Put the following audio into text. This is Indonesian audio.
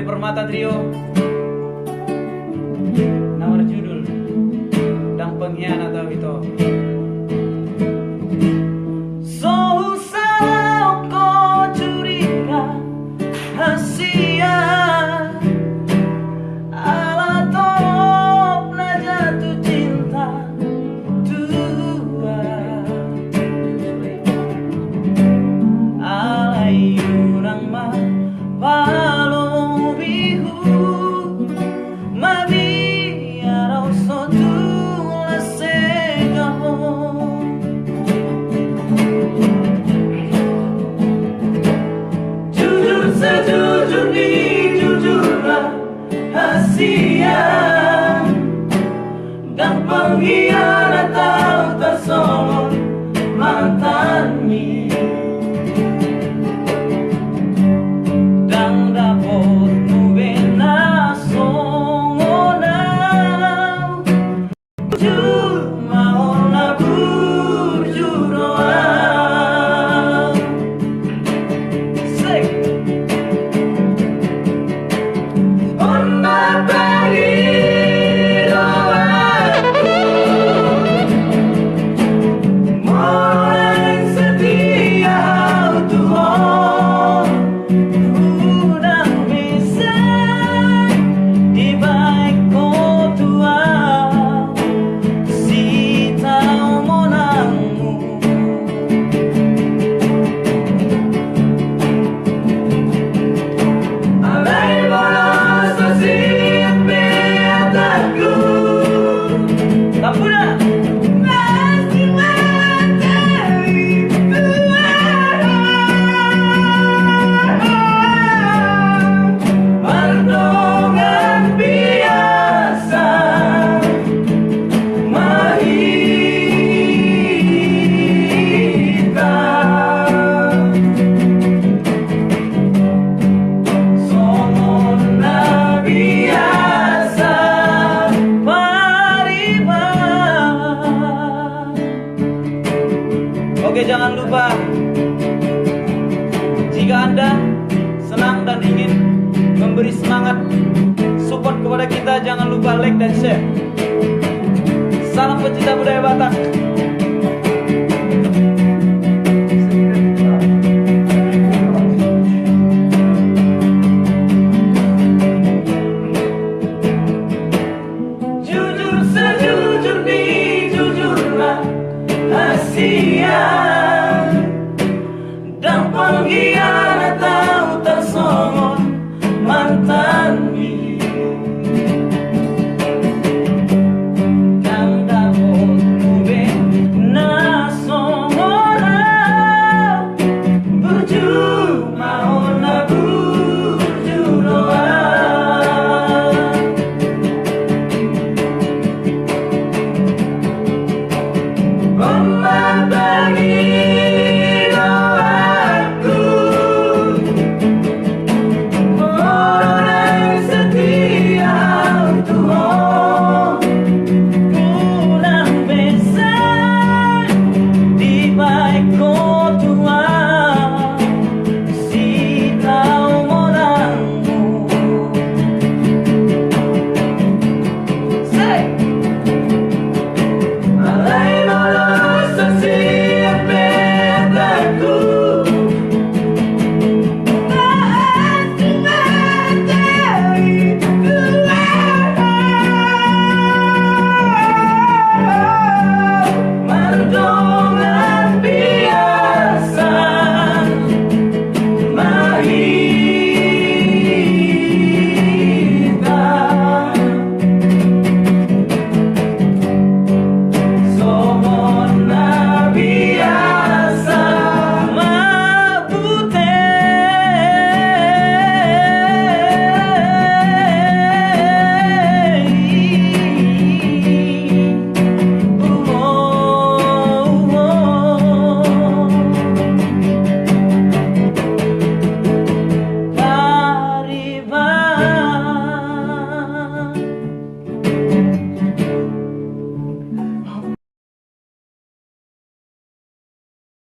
Permata Trio, nama judul dan pengkhianat tahu itu. So salah kau curiga hasia ala top na jatuh cinta tua alai urang mah jujurlah hasia dan pengkhianat tahu tersolong mantanmi dan dapur nubena songona jujur maolah berjuroan say Oke, jangan lupa jika Anda senang dan ingin memberi semangat support kepada kita, jangan lupa like dan share. Salam pecinta budaya Batak.